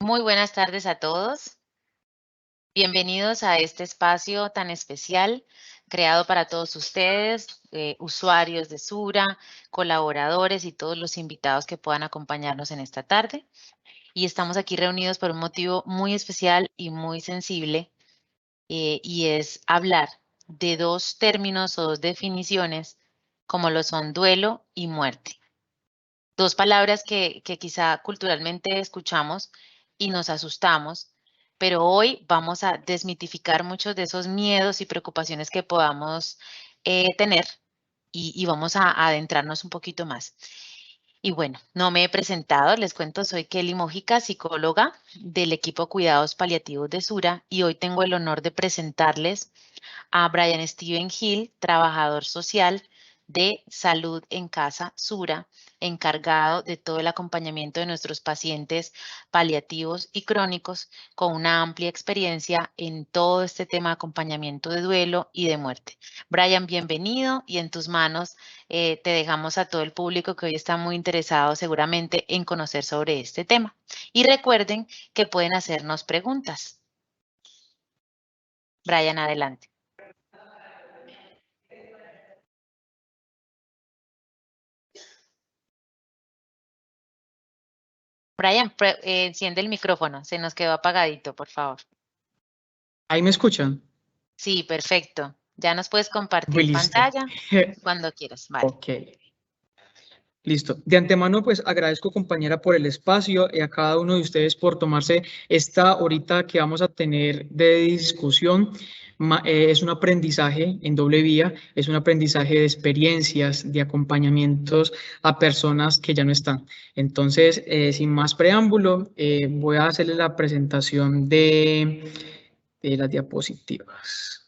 Muy buenas tardes a todos. Bienvenidos a este espacio tan especial creado para todos ustedes, usuarios de Sura, colaboradores y todos los invitados que puedan acompañarnos en esta tarde. Y estamos aquí reunidos por un motivo muy especial y muy sensible, y es hablar de dos términos o dos definiciones como lo son duelo y muerte. Dos palabras que quizá culturalmente escuchamos y nos asustamos, pero hoy vamos a desmitificar muchos de esos miedos y preocupaciones que podamos tener y vamos a adentrarnos un poquito más. Y bueno, no me he presentado, les cuento, soy Kelly Mojica, psicóloga del equipo Cuidados Paliativos de Sura, y hoy tengo el honor de presentarles a Brian Steven Hill, trabajador social de Salud en Casa Sura, encargado de todo el acompañamiento de nuestros pacientes paliativos y crónicos, con una amplia experiencia en todo este tema de acompañamiento de duelo y de muerte. Brian, bienvenido, y en tus manos te dejamos a todo el público que hoy está muy interesado seguramente en conocer sobre este tema. Y recuerden que pueden hacernos preguntas. Brian, adelante. Brian, enciende el micrófono, se nos quedó apagadito, por favor. ¿Ahí me escuchan? Sí, perfecto. Ya nos puedes Muy compartir listo. pantalla cuando quieras. Vale. Ok. Listo. De antemano, pues agradezco, compañera, por el espacio y a cada uno de ustedes por tomarse esta horita que vamos a tener de discusión. Es un aprendizaje en doble vía, es un aprendizaje de experiencias, de acompañamientos a personas que ya no están. Entonces, sin más preámbulo, voy a hacerle la presentación de las diapositivas.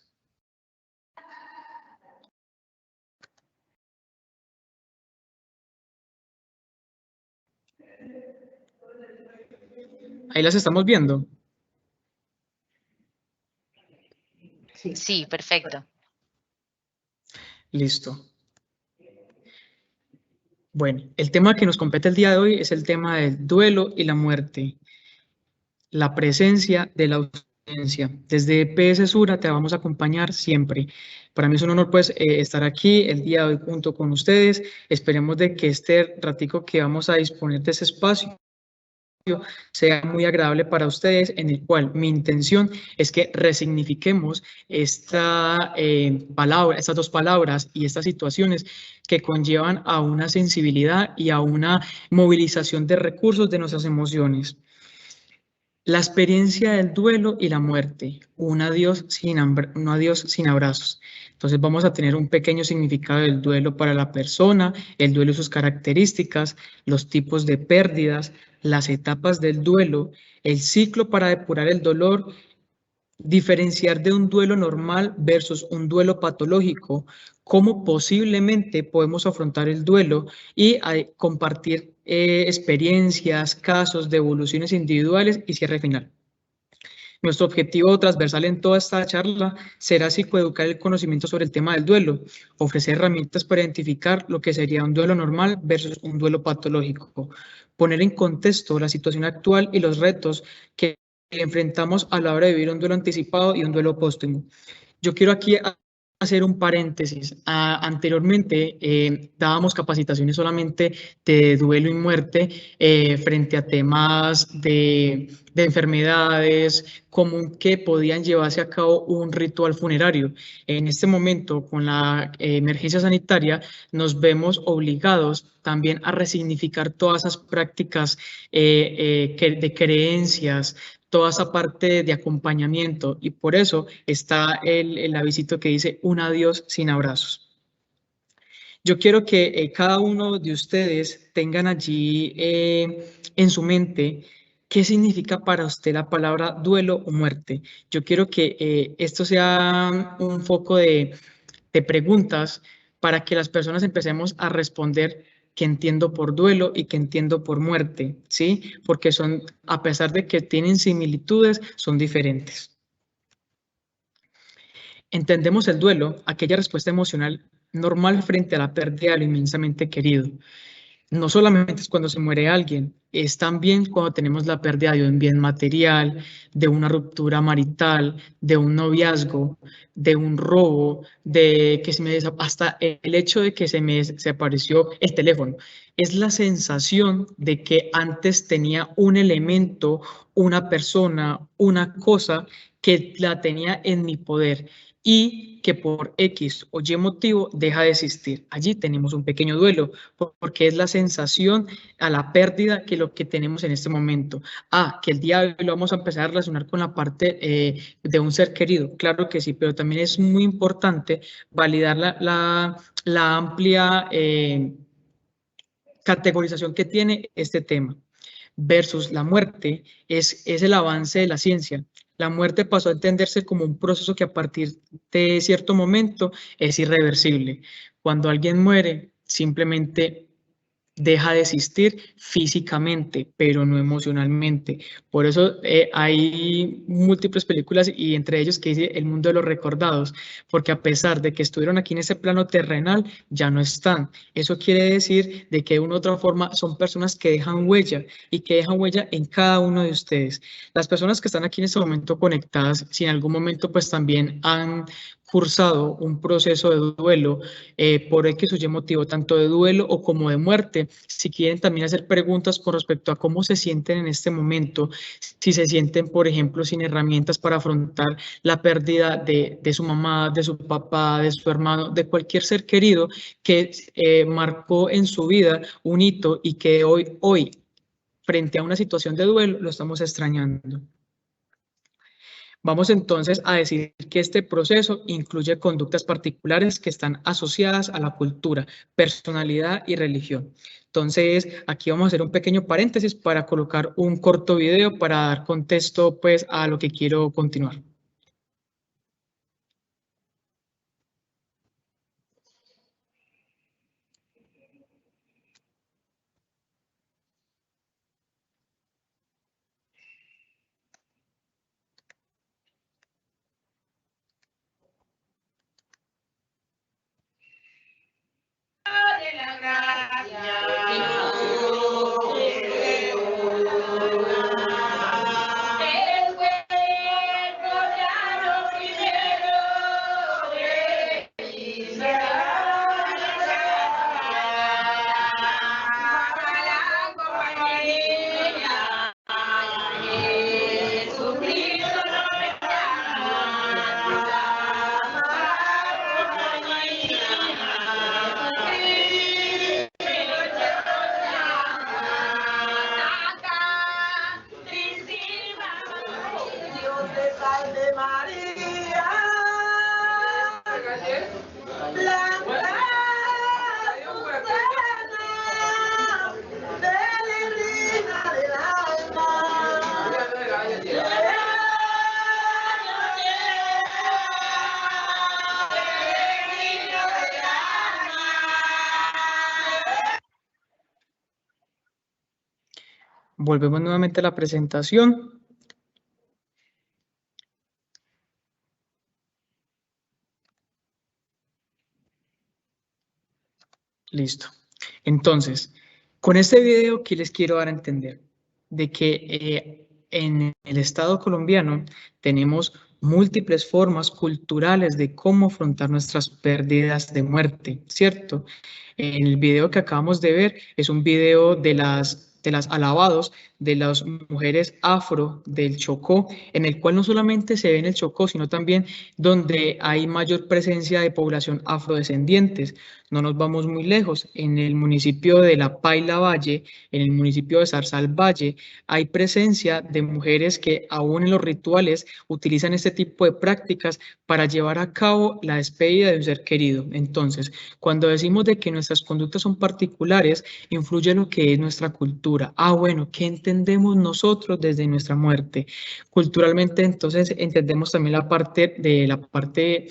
Ahí las estamos viendo. Sí, perfecto. Listo. Bueno, el tema que nos compete el día de hoy es el tema del duelo y la muerte, la presencia de la ausencia. Desde PS Sura te vamos a acompañar siempre. Para mí es un honor, pues, estar aquí el día de hoy junto con ustedes. Esperemos de que este ratico que vamos a disponer de ese espacio sea muy agradable para ustedes, en el cual mi intención es que resignifiquemos esta palabra, estas dos palabras y estas situaciones que conllevan a una sensibilidad y a una movilización de recursos de nuestras emociones. La experiencia del duelo y la muerte, un adiós sin abrazos. Entonces vamos a tener un pequeño significado del duelo para la persona, el duelo y sus características, los tipos de pérdidas, las etapas del duelo, el ciclo para depurar el dolor, diferenciar de un duelo normal versus un duelo patológico, cómo posiblemente podemos afrontar el duelo y compartir experiencias, casos, devoluciones individuales y cierre final. Nuestro objetivo transversal en toda esta charla será psicoeducar el conocimiento sobre el tema del duelo, ofrecer herramientas para identificar lo que sería un duelo normal versus un duelo patológico, poner en contexto la situación actual y los retos que enfrentamos a la hora de vivir un duelo anticipado y un duelo póstumo. Yo quiero aquí hacer un paréntesis. Anteriormente dábamos capacitaciones solamente de duelo y muerte frente a temas de enfermedades, como que podían llevarse a cabo un ritual funerario. En este momento, con la emergencia sanitaria, nos vemos obligados también a resignificar todas esas prácticas de creencias, toda esa parte de acompañamiento, y por eso está el avisito que dice un adiós sin abrazos. Yo quiero que cada uno de ustedes tengan allí en su mente qué significa para usted la palabra duelo o muerte. Yo quiero que esto sea un foco de preguntas para que las personas empecemos a responder qué entiendo por duelo y qué entiendo por muerte, ¿sí? Porque son, a pesar de que tienen similitudes, son diferentes. Entendemos el duelo, aquella respuesta emocional normal frente a la pérdida de lo inmensamente querido. No solamente es cuando se muere alguien, es también cuando tenemos la pérdida de un bien material, de una ruptura marital, de un noviazgo, de un robo, de que hasta el hecho de que se me desapareció el teléfono. Es la sensación de que antes tenía un elemento, una persona, una cosa que la tenía en mi poder y que por X o Y motivo deja de existir. Allí tenemos un pequeño duelo, porque es la sensación a la pérdida que lo que tenemos en este momento. Que el día de hoy lo vamos a empezar a relacionar con la parte de un ser querido, claro que sí, pero también es muy importante validar la amplia categorización que tiene este tema versus la muerte es el avance de la ciencia. La muerte pasó a entenderse como un proceso que a partir de cierto momento es irreversible. Cuando alguien muere, simplemente deja de existir físicamente, pero no emocionalmente. Por eso hay múltiples películas y entre ellos que dice El mundo de los recordados, porque a pesar de que estuvieron aquí en ese plano terrenal, ya no están. Eso quiere decir de que de una u otra forma son personas que dejan huella y que dejan huella en cada uno de ustedes. Las personas que están aquí en este momento conectadas, si en algún momento pues también han cursado un proceso de duelo por X o Y motivo, tanto de duelo o como de muerte. Si quieren también hacer preguntas con respecto a cómo se sienten en este momento, si se sienten, por ejemplo, sin herramientas para afrontar la pérdida de su mamá, de su papá, de su hermano, de cualquier ser querido que marcó en su vida un hito y que hoy, frente a una situación de duelo, lo estamos extrañando. Vamos entonces a decir que este proceso incluye conductas particulares que están asociadas a la cultura, personalidad y religión. Entonces, aquí vamos a hacer un pequeño paréntesis para colocar un corto video para dar contexto pues a lo que quiero continuar. Volvemos nuevamente a la presentación. Listo. Entonces, con este video, ¿qué les quiero dar a entender? De que en el Estado colombiano tenemos múltiples formas culturales de cómo afrontar nuestras pérdidas de muerte, ¿cierto? En el video que acabamos de ver es un video de las alabados de las mujeres afro del Chocó, en el cual no solamente se ve en el Chocó, sino también donde hay mayor presencia de población afrodescendientes. No nos vamos muy lejos, en el municipio de La Paila Valle, en el municipio de Zarzal Valle, hay presencia de mujeres que aún en los rituales utilizan este tipo de prácticas para llevar a cabo la despedida de un ser querido. Entonces, cuando decimos de que nuestras conductas son particulares, influye lo que es nuestra cultura. Bueno, ¿qué entendemos nosotros desde nuestra muerte? Culturalmente, entonces, entendemos también la parte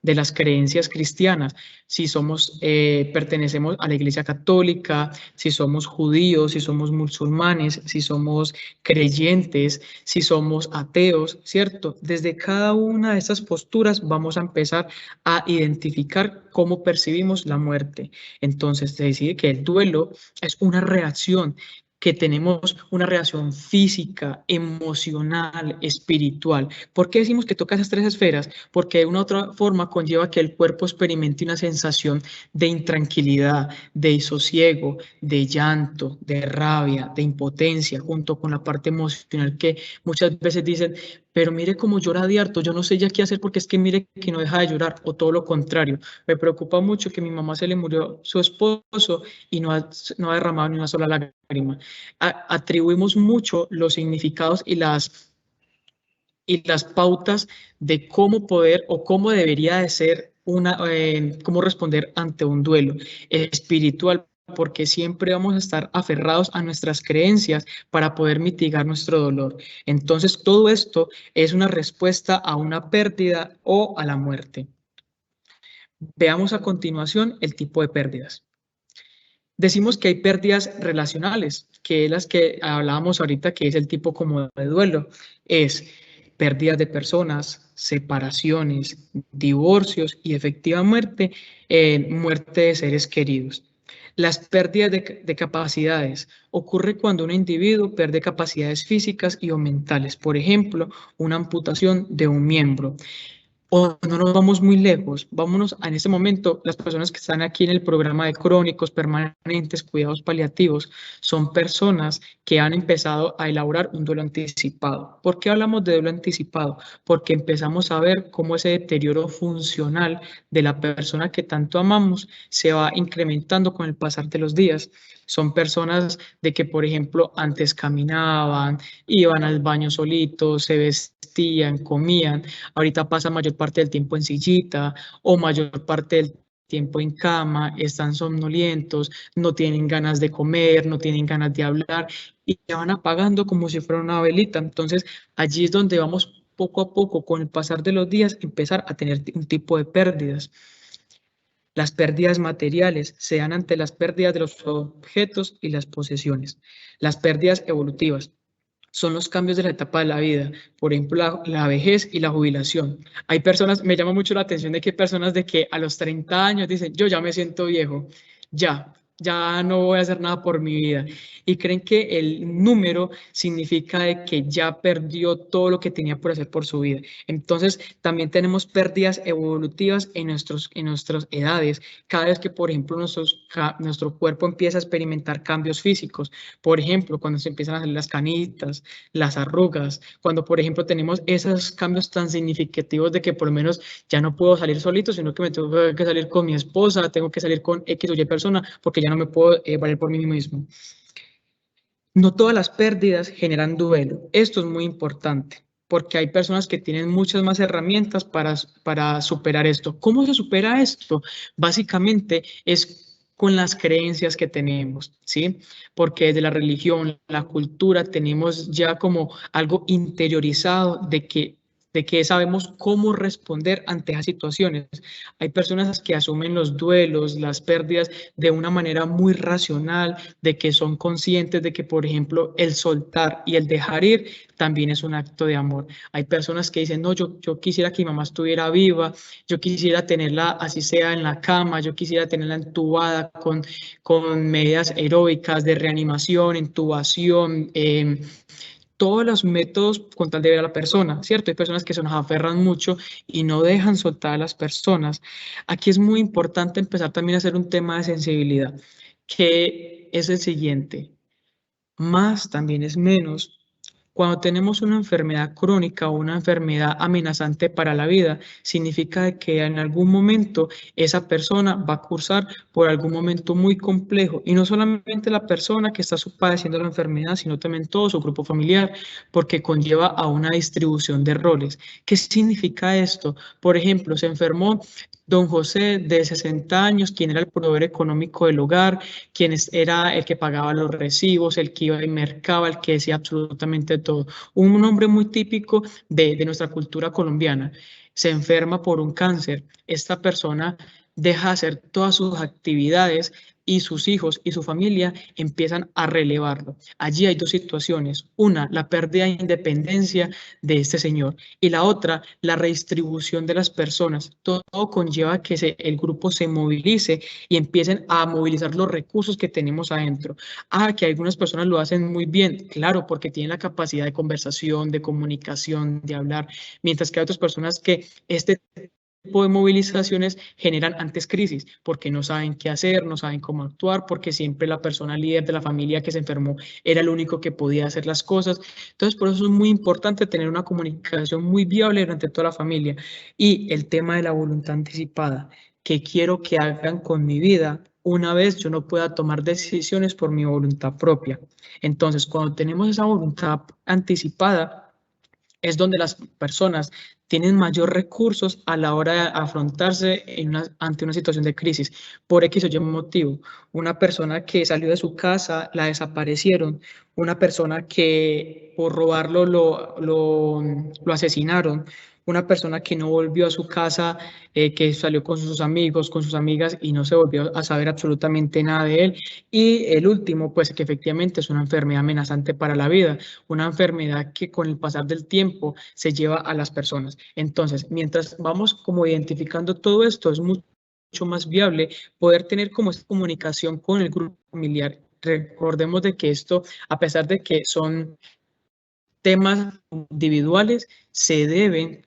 de las creencias cristianas, si somos, pertenecemos a la Iglesia Católica, si somos judíos, si somos musulmanes, si somos creyentes, si somos ateos, ¿cierto? Desde cada una de estas posturas vamos a empezar a identificar cómo percibimos la muerte. Entonces, se decide que el duelo es una reacción, que tenemos una reacción física, emocional, espiritual. ¿Por qué decimos que toca esas tres esferas? Porque de una u otra forma conlleva que el cuerpo experimente una sensación de intranquilidad, de desosiego, de llanto, de rabia, de impotencia, junto con la parte emocional que muchas veces dicen, pero mire cómo llora de harto, yo no sé ya qué hacer porque es que mire que no deja de llorar, o todo lo contrario. Me preocupa mucho que a mi mamá se le murió su esposo y no ha derramado ni una sola lágrima. Atribuimos mucho los significados y las pautas de cómo poder o cómo debería de ser cómo responder ante un duelo espiritual, porque siempre vamos a estar aferrados a nuestras creencias para poder mitigar nuestro dolor. Entonces, todo esto es una respuesta a una pérdida o a la muerte. Veamos a continuación el tipo de pérdidas. Decimos que hay pérdidas relacionales, que es las que hablábamos ahorita, que es el tipo como de duelo. Es pérdidas de personas, separaciones, divorcios y efectiva muerte, muerte de seres queridos. Las pérdidas de capacidades ocurre cuando un individuo pierde capacidades físicas y o mentales, por ejemplo, una amputación de un miembro. O no nos vamos muy lejos, vámonos en este momento, las personas que están aquí en el programa de crónicos permanentes, cuidados paliativos, son personas que han empezado a elaborar un duelo anticipado. ¿Por qué hablamos de duelo anticipado? Porque empezamos a ver cómo ese deterioro funcional de la persona que tanto amamos se va incrementando con el pasar de los días. Son personas de que, por ejemplo, antes caminaban, iban al baño solitos, se vestían, comían. Ahorita pasa mayor parte del tiempo en sillita o mayor parte del tiempo en cama, están somnolientos, no tienen ganas de comer, no tienen ganas de hablar y se van apagando como si fuera una velita. Entonces, allí es donde vamos poco a poco, con el pasar de los días, empezar a tener un tipo de pérdidas. Las pérdidas materiales se dan ante las pérdidas de los objetos y las posesiones. Las pérdidas evolutivas son los cambios de la etapa de la vida, por ejemplo, la vejez y la jubilación. Hay personas, me llama mucho la atención de que hay personas de que a los 30 años dicen, yo ya me siento viejo, ya no voy a hacer nada por mi vida. Y creen que el número significa de que ya perdió todo lo que tenía por hacer por su vida. Entonces, también tenemos pérdidas evolutivas en nuestras edades. Cada vez que, por ejemplo, nuestro cuerpo empieza a experimentar cambios físicos, por ejemplo, cuando se empiezan a hacer las canitas, las arrugas, cuando, por ejemplo, tenemos esos cambios tan significativos de que por lo menos ya no puedo salir solito, sino que me tengo que salir con mi esposa, tengo que salir con X o Y persona, porque ya no me puedo valer por mí mismo. No todas las pérdidas generan duelo. Esto es muy importante porque hay personas que tienen muchas más herramientas para superar esto. ¿Cómo se supera esto? Básicamente es con las creencias que tenemos, ¿sí? Porque desde la religión, la cultura, tenemos ya como algo interiorizado de que sabemos cómo responder ante esas situaciones. Hay personas que asumen los duelos, las pérdidas de una manera muy racional, de que son conscientes de que, por ejemplo, el soltar y el dejar ir también es un acto de amor. Hay personas que dicen, no, yo quisiera que mi mamá estuviera viva, yo quisiera tenerla así sea en la cama, yo quisiera tenerla entubada con medidas aeróbicas de reanimación, intubación, todos los métodos con tal de ver a la persona, ¿cierto? Hay personas que se nos aferran mucho y no dejan soltar a las personas. Aquí es muy importante empezar también a hacer un tema de sensibilidad, que es el siguiente. Más también es menos. Cuando tenemos una enfermedad crónica o una enfermedad amenazante para la vida, significa que en algún momento esa persona va a cursar por algún momento muy complejo. Y no solamente la persona que está padeciendo la enfermedad, sino también todo su grupo familiar, porque conlleva a una distribución de roles. ¿Qué significa esto? Por ejemplo, se enfermó Don José, de 60 años, quien era el proveedor económico del hogar, quien era el que pagaba los recibos, el que iba y mercaba, el que decía absolutamente todo. Un hombre muy típico de nuestra cultura colombiana. Se enferma por un cáncer. Esta persona deja de hacer todas sus actividades y sus hijos y su familia empiezan a relevarlo. Allí hay dos situaciones. Una, la pérdida de independencia de este señor y la otra, la redistribución de las personas. Todo conlleva que el grupo se movilice y empiecen a movilizar los recursos que tenemos adentro. Que algunas personas lo hacen muy bien, claro, porque tienen la capacidad de conversación, de comunicación, de hablar, mientras que hay otras personas que este tipo de movilizaciones generan antes crisis, porque no saben qué hacer, no saben cómo actuar, porque siempre la persona líder de la familia que se enfermó era el único que podía hacer las cosas. Entonces, por eso es muy importante tener una comunicación muy viable durante toda la familia. Y el tema de la voluntad anticipada, que quiero que hagan con mi vida una vez yo no pueda tomar decisiones por mi voluntad propia. Entonces, cuando tenemos esa voluntad anticipada, es donde las personas tienen mayor recursos a la hora de afrontarse ante una situación de crisis. Por X o Y motivo, una persona que salió de su casa, la desaparecieron, una persona que por robarlo lo asesinaron, una persona que no volvió a su casa, que salió con sus amigos, con sus amigas y no se volvió a saber absolutamente nada de él. Y el último, pues que efectivamente es una enfermedad amenazante para la vida, una enfermedad que con el pasar del tiempo se lleva a las personas. Entonces, mientras vamos como identificando todo esto, es mucho más viable poder tener como esta comunicación con el grupo familiar. Recordemos de que esto, a pesar de que son temas individuales, se deben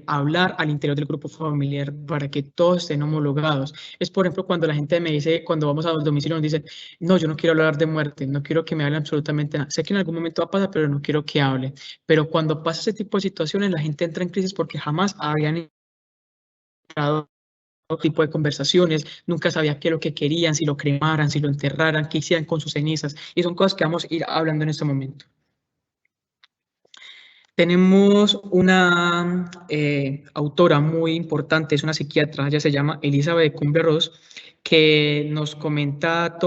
hablar al interior del grupo familiar para que todos estén homologados. Es, por ejemplo, cuando la gente me dice, cuando vamos a los domicilios, nos dicen, no, yo no quiero hablar de muerte, no quiero que me hablen absolutamente nada. Sé que en algún momento va a pasar, pero no quiero que hable. Pero cuando pasa ese tipo de situaciones, la gente entra en crisis porque jamás habían entrado tipo de conversaciones, nunca sabía qué es lo que querían, si lo cremaran, si lo enterraran, qué hicieran con sus cenizas. Y son cosas que vamos a ir hablando en este momento. Tenemos una autora muy importante, es una psiquiatra, ella se llama Elizabeth Kubler-Ross, que nos comenta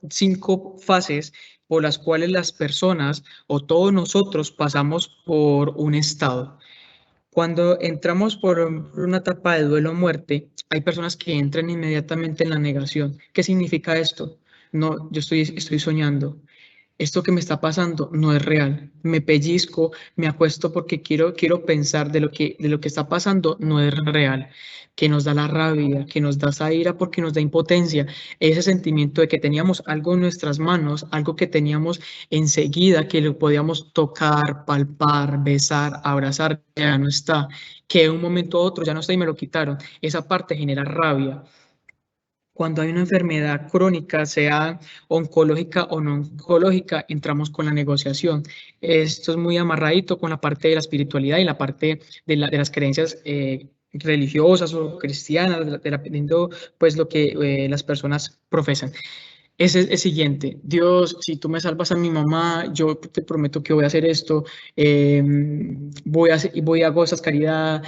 5 fases por las cuales las personas o todos nosotros pasamos por un estado. Cuando entramos por una etapa de duelo o muerte, hay personas que entran inmediatamente en la negación. ¿Qué significa esto? No, yo estoy soñando. Esto que me está pasando no es real. Me pellizco, me acuesto porque quiero pensar de lo que está pasando no es real. Que nos da la rabia, que nos da esa ira porque nos da impotencia. Ese sentimiento de que teníamos algo en nuestras manos, algo que teníamos enseguida, que lo podíamos tocar, palpar, besar, abrazar, ya no está. Que de un momento a otro ya no está y me lo quitaron. Esa parte genera rabia. Cuando hay una enfermedad crónica, sea oncológica o no oncológica, entramos con la negociación. Esto es muy amarradito con la parte de la espiritualidad y la parte de las creencias religiosas o cristianas, dependiendo pues lo que las personas profesan. Ese es el siguiente. Dios, si tú me salvas a mi mamá, yo te prometo que voy a hacer esto, voy a hago esas caridad,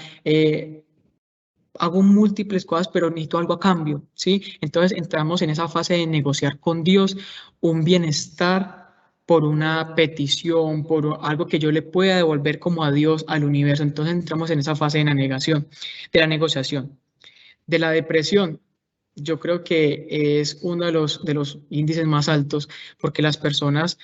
hago múltiples cosas, pero necesito algo a cambio, ¿sí? Entonces entramos en esa fase de negociar con Dios un bienestar por una petición, por algo que yo le pueda devolver como a Dios, al universo. Entonces entramos en esa fase de la negación, de la negociación. De la depresión, yo creo que es uno de los índices más altos porque las personas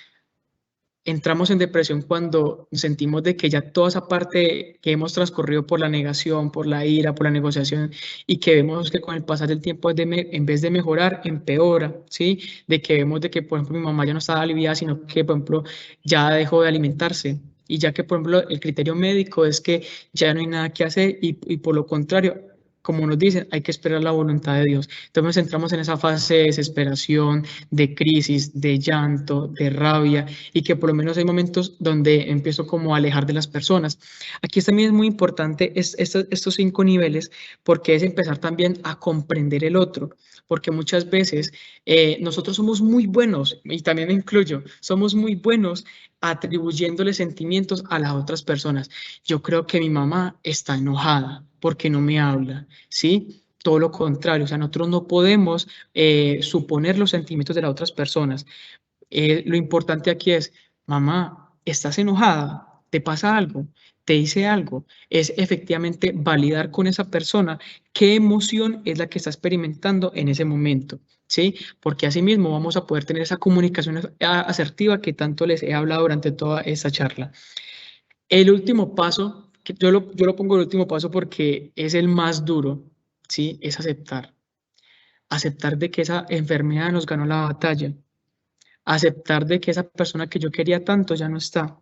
entramos en depresión cuando sentimos de que ya toda esa parte que hemos transcurrido por la negación, por la ira, por la negociación y que vemos que con el pasar del tiempo en vez de mejorar, empeora, ¿sí? De que vemos de que, por ejemplo, mi mamá ya no estaba aliviada, sino que, por ejemplo, ya dejó de alimentarse. Y ya que, por ejemplo, el criterio médico es que ya no hay nada que hacer y por lo contrario, como nos dicen, hay que esperar la voluntad de Dios. Entonces entramos en esa fase de desesperación, de crisis, de llanto, de rabia y que por lo menos hay momentos donde empiezo como a alejar de las personas. Aquí también es muy importante estos 5 niveles porque es empezar también a comprender el otro, porque muchas veces nosotros somos muy buenos, y también me incluyo, somos muy buenos atribuyéndole sentimientos a las otras personas. Yo creo que mi mamá está enojada porque no me habla, ¿sí? todo lo contrario, o sea, nosotros no podemos suponer los sentimientos de las otras personas. Lo importante aquí es, mamá, ¿estás enojada? ¿Te pasa algo? ¿Te hice algo? Es efectivamente validar con esa persona qué emoción es la que está experimentando en ese momento, ¿sí? Porque así mismo vamos a poder tener esa comunicación asertiva que tanto les he hablado durante toda esta charla. El último paso, que yo lo pongo el último paso porque es el más duro, ¿sí? Es aceptar. Aceptar de que esa enfermedad nos ganó la batalla. Aceptar de que esa persona que yo quería tanto ya no está.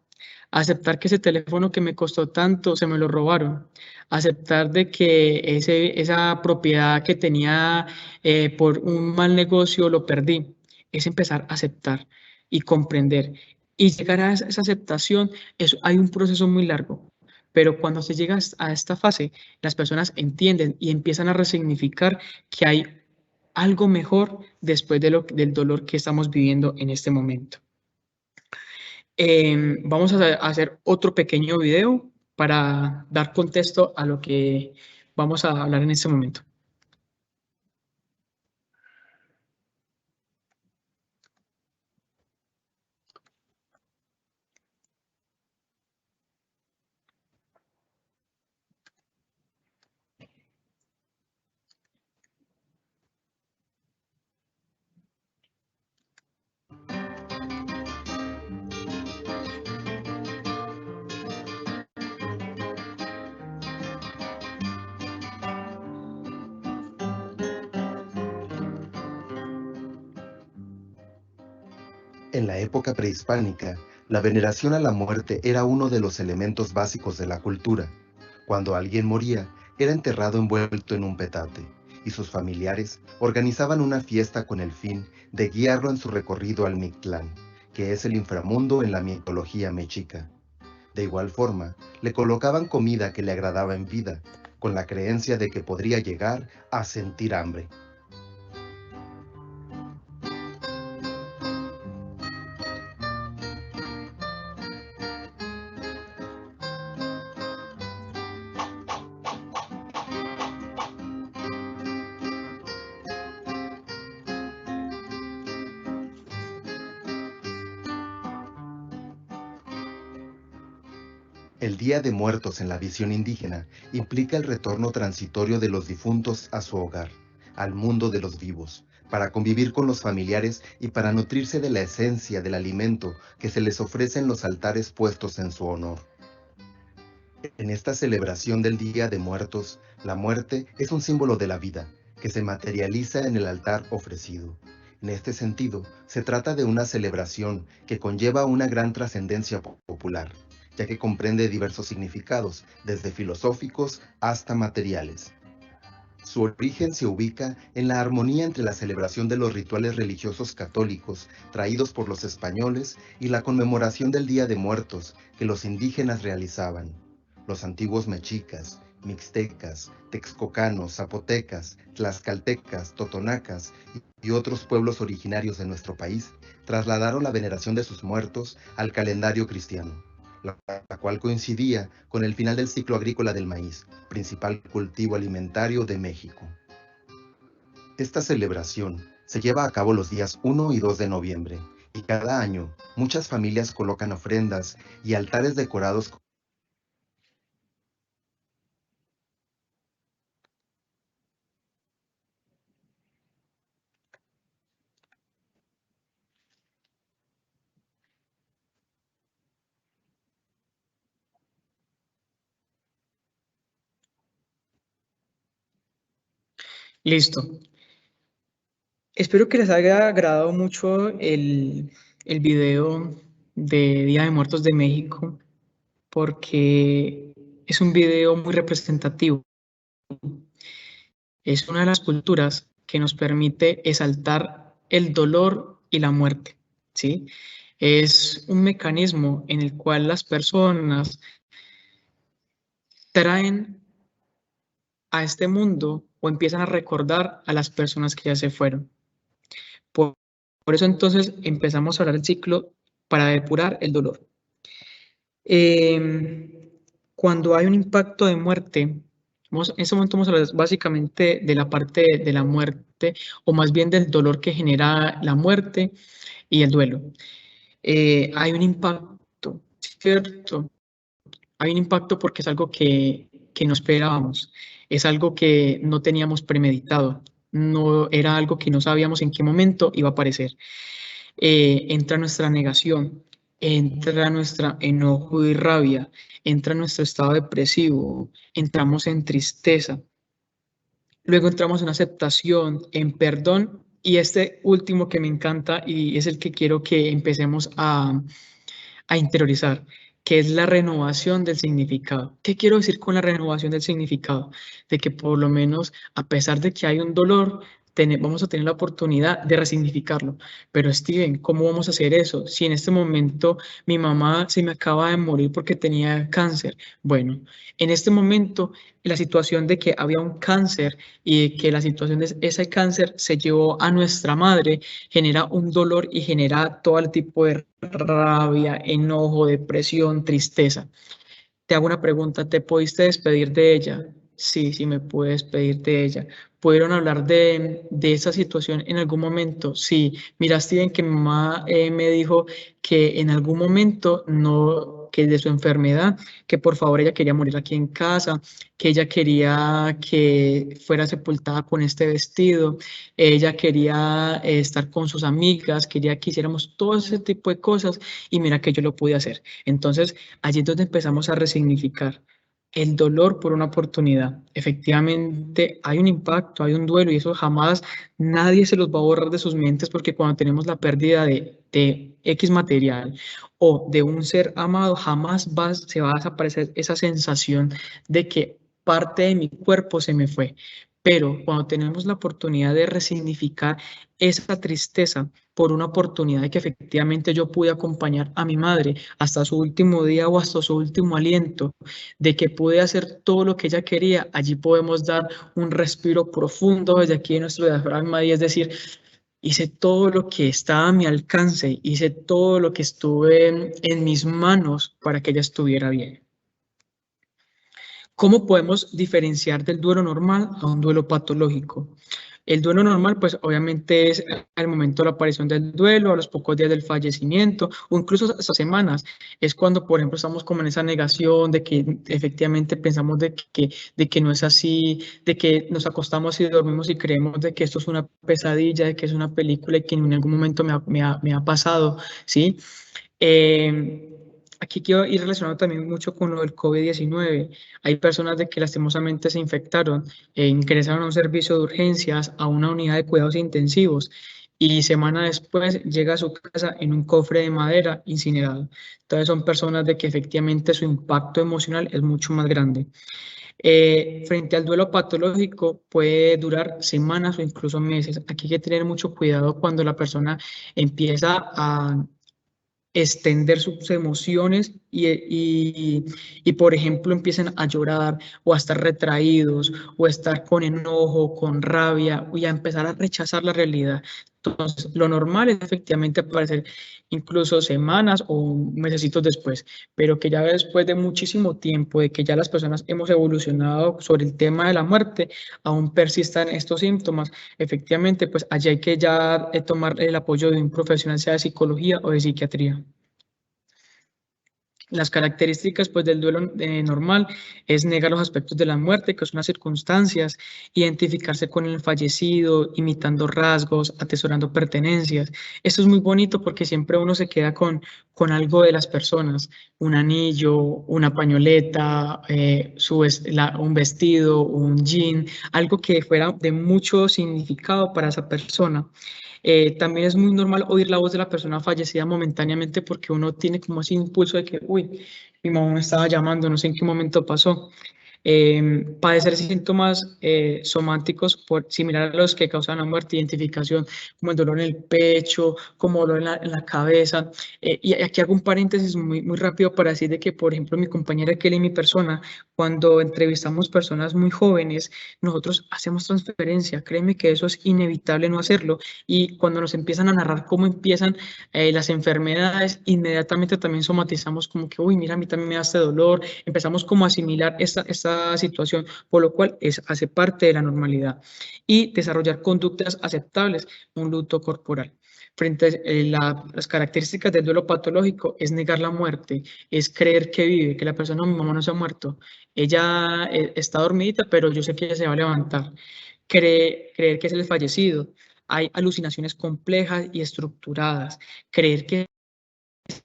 Aceptar que ese teléfono que me costó tanto se me lo robaron. Aceptar de que esa propiedad que tenía por un mal negocio lo perdí. Es empezar a aceptar y comprender. Y llegar a esa aceptación, hay un proceso muy largo. Pero cuando se llega a esta fase, las personas entienden y empiezan a resignificar que hay algo mejor después del dolor que estamos viviendo en este momento. Vamos a hacer otro pequeño video para dar contexto a lo que vamos a hablar en este momento. En la época prehispánica, la veneración a la muerte era uno de los elementos básicos de la cultura. Cuando alguien moría, era enterrado envuelto en un petate, y sus familiares organizaban una fiesta con el fin de guiarlo en su recorrido al Mictlán, que es el inframundo en la mitología mexica. De igual forma, le colocaban comida que le agradaba en vida, con la creencia de que podría llegar a sentir hambre. El Día de Muertos en la visión indígena implica el retorno transitorio de los difuntos a su hogar, al mundo de los vivos, para convivir con los familiares y para nutrirse de la esencia del alimento que se les ofrece en los altares puestos en su honor. En esta celebración del Día de Muertos, la muerte es un símbolo de la vida, que se materializa en el altar ofrecido. En este sentido, se trata de una celebración que conlleva una gran trascendencia popular, ya que comprende diversos significados, desde filosóficos hasta materiales. Su origen se ubica en la armonía entre la celebración de los rituales religiosos católicos traídos por los españoles y la conmemoración del Día de Muertos que los indígenas realizaban. Los antiguos mexicas, mixtecas, texcocanos, zapotecas, tlaxcaltecas, totonacas y otros pueblos originarios de nuestro país trasladaron la veneración de sus muertos al calendario cristiano, la cual coincidía con el final del ciclo agrícola del maíz, principal cultivo alimentario de México. Esta celebración se lleva a cabo los días 1 y 2 de noviembre, y cada año muchas familias colocan ofrendas y altares decorados con Listo. Espero que les haya agradado mucho el video de Día de Muertos de México, porque es un video muy representativo. Es una de las culturas que nos permite exaltar el dolor y la muerte, ¿sí? Es un mecanismo en el cual las personas traen a este mundo o empiezan a recordar a las personas que ya se fueron. Por eso entonces empezamos a hablar del ciclo para depurar el dolor. Cuando hay un impacto de muerte, En este momento vamos a hablar básicamente de la parte de la muerte, o más bien del dolor que genera la muerte y el duelo. Hay un impacto, ¿cierto? Hay un impacto porque es algo que no esperábamos, es algo que no teníamos premeditado, no era algo que no sabíamos en qué momento iba a aparecer. Entra nuestra negación, entra nuestra enojo y rabia, entra nuestro estado depresivo, entramos en tristeza, luego entramos en aceptación, en perdón, y este último que me encanta y es el que quiero que empecemos a interiorizar, que es la renovación del significado. ¿Qué quiero decir con la renovación del significado? De que por lo menos, a pesar de que hay un dolor, vamos a tener la oportunidad de resignificarlo. Pero Steven, ¿cómo vamos a hacer eso? Si en este momento mi mamá se me acaba de morir porque tenía cáncer. Bueno, en este momento la situación de que había un cáncer y que la situación de ese cáncer se llevó a nuestra madre genera un dolor y genera todo el tipo de rabia, enojo, depresión, tristeza. Te hago una pregunta, ¿te pudiste despedir de ella? Sí, sí me pude despedir de ella. ¿Pudieron hablar de esa situación en algún momento? Sí. Mira, Steven, que mi mamá me dijo que en algún momento no, que de su enfermedad, que por favor ella quería morir aquí en casa, que ella quería que fuera sepultada con este vestido, ella quería estar con sus amigas, quería que hiciéramos todo ese tipo de cosas y mira que yo lo pude hacer. Entonces, allí es donde empezamos a resignificar el dolor por una oportunidad. Efectivamente, hay un impacto, hay un duelo y eso jamás nadie se los va a borrar de sus mentes porque cuando tenemos la pérdida de X material o de un ser amado, jamás se va a desaparecer esa sensación de que parte de mi cuerpo se me fue. Pero cuando tenemos la oportunidad de resignificar esa tristeza por una oportunidad de que efectivamente yo pude acompañar a mi madre hasta su último día o hasta su último aliento, de que pude hacer todo lo que ella quería, allí podemos dar un respiro profundo desde aquí en nuestro diafragma y es decir, hice todo lo que estaba a mi alcance, hice todo lo que estuve en mis manos para que ella estuviera bien. ¿Cómo podemos diferenciar del duelo normal a un duelo patológico? El duelo normal, pues obviamente es al momento de la aparición del duelo, a los pocos días del fallecimiento, o incluso hasta semanas. Es cuando, por ejemplo, estamos como en esa negación de que efectivamente pensamos de que no es así, de que nos acostamos y dormimos y creemos de que esto es una pesadilla, de que es una película y que en algún momento me ha pasado, ¿sí? Aquí quiero ir relacionado también mucho con lo del COVID-19. Hay personas de que lastimosamente se infectaron e ingresaron a un servicio de urgencias, a una unidad de cuidados intensivos y semana después llega a su casa en un cofre de madera incinerado. Entonces son personas de que efectivamente su impacto emocional es mucho más grande. Frente al duelo patológico puede durar semanas o incluso meses. Aquí hay que tener mucho cuidado cuando la persona empieza a extender sus emociones y, por ejemplo, empiecen a llorar o a estar retraídos o a estar con enojo, con rabia y a empezar a rechazar la realidad. Entonces, lo normal es efectivamente aparecer incluso semanas o mesecitos después, pero que ya después de muchísimo tiempo, de que ya las personas hemos evolucionado sobre el tema de la muerte, aún persistan estos síntomas, efectivamente, pues allí hay que ya tomar el apoyo de un profesional, sea de psicología o de psiquiatría. Las características pues, del duelo normal es negar los aspectos de la muerte, que son las circunstancias, identificarse con el fallecido, imitando rasgos, atesorando pertenencias. Esto es muy bonito porque siempre uno se queda con algo de las personas, un anillo, una pañoleta, un vestido, un jean, algo que fuera de mucho significado para esa persona. También es muy normal oír la voz de la persona fallecida momentáneamente porque uno tiene como ese impulso de que, uy, mi mamá me estaba llamando, no sé en qué momento pasó. Padecer síntomas somáticos similar a los que causan la muerte, identificación como el dolor en el pecho, como dolor en la cabeza. Y aquí hago un paréntesis muy rápido para decir de que, por ejemplo, mi compañera Kelly y mi persona, cuando entrevistamos personas muy jóvenes, nosotros hacemos transferencia. Créeme que eso es inevitable no hacerlo. Y cuando nos empiezan a narrar cómo empiezan las enfermedades, inmediatamente también somatizamos como que, uy, mira, a mí también me da este dolor. Empezamos como a asimilar esta esta situación, por lo cual hace parte de la normalidad. Y desarrollar conductas aceptables, un luto corporal. Frente a las características del duelo patológico es negar la muerte, es creer que vive, que la persona, mi mamá no se ha muerto, ella está dormidita, pero yo sé que ella se va a levantar. Creer que es el fallecido. Hay alucinaciones complejas y estructuradas. Creer que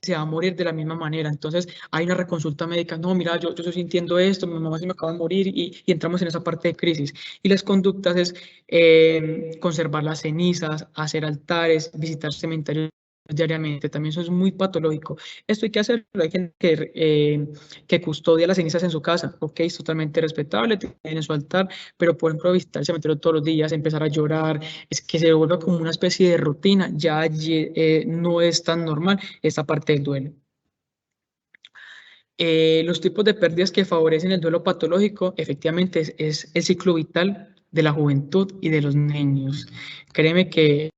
se va a morir de la misma manera. Entonces hay una reconsulta médica, no, mira, yo estoy sintiendo esto, mi mamá se me acaba de morir y entramos en esa parte de crisis. Y las conductas es conservar las cenizas, hacer altares, visitar cementerios diariamente, también eso es muy patológico. Esto hay que hacerlo, hay gente que custodia las cenizas en su casa, ok, es totalmente respetable, tiene su altar, pero por ejemplo visitar el cementerio todos los días, empezar a llorar, es que se vuelva como una especie de rutina, ya no es tan normal esta parte del duelo. Los tipos de pérdidas que favorecen el duelo patológico efectivamente es el ciclo vital de la juventud y de los niños. Créeme que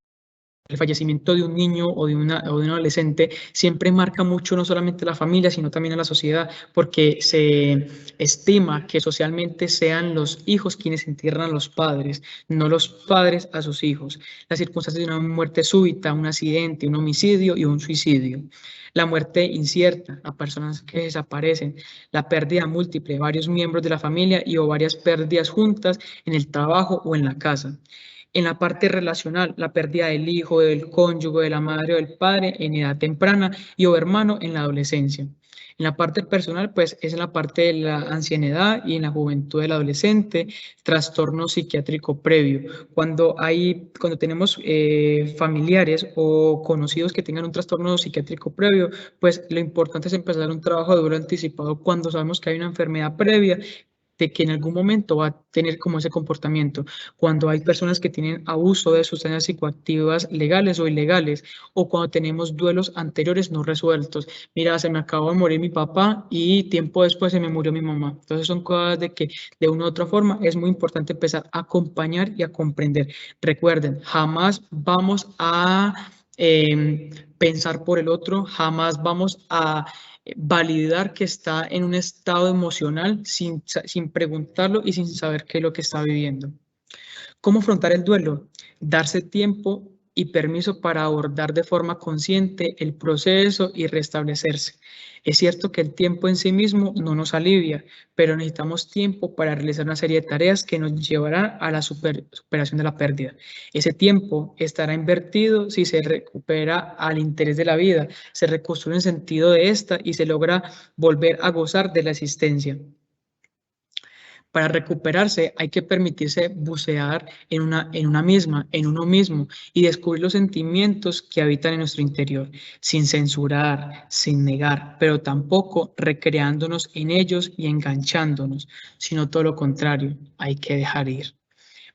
el fallecimiento de un niño o de un adolescente siempre marca mucho no solamente a la familia, sino también a la sociedad, porque se estima que socialmente sean los hijos quienes entierran a los padres, no los padres a sus hijos. Las circunstancias de una muerte súbita, un accidente, un homicidio y un suicidio. La muerte incierta a personas que desaparecen, la pérdida múltiple de varios miembros de la familia y o varias pérdidas juntas en el trabajo o en la casa. En la parte relacional, la pérdida del hijo, del cónyuge, de la madre o del padre en edad temprana y o hermano en la adolescencia. En la parte personal, pues es en la parte de la ancianidad y en la juventud del adolescente, trastorno psiquiátrico previo. Cuando tenemos familiares o conocidos que tengan un trastorno psiquiátrico previo, pues lo importante es empezar un trabajo de duelo anticipado cuando sabemos que hay una enfermedad previa de que en algún momento va a tener como ese comportamiento. Cuando hay personas que tienen abuso de sustancias psicoactivas legales o ilegales, o cuando tenemos duelos anteriores no resueltos. Mira, se me acabó de morir mi papá y tiempo después se me murió mi mamá. Entonces son cosas de que de una u otra forma es muy importante empezar a acompañar y a comprender. Recuerden, jamás vamos a pensar por el otro, jamás vamos a validar que está en un estado emocional sin preguntarlo y sin saber qué es lo que está viviendo. ¿Cómo afrontar el duelo? Darse tiempo y permiso para abordar de forma consciente el proceso y restablecerse. Es cierto que el tiempo en sí mismo no nos alivia, pero necesitamos tiempo para realizar una serie de tareas que nos llevarán a la superación de la pérdida. Ese tiempo estará invertido si se recupera al interés de la vida, se reconstruye el sentido de esta y se logra volver a gozar de la existencia. Para recuperarse hay que permitirse bucear en uno mismo y descubrir los sentimientos que habitan en nuestro interior, sin censurar, sin negar, pero tampoco recreándonos en ellos y enganchándonos, sino todo lo contrario, hay que dejar ir.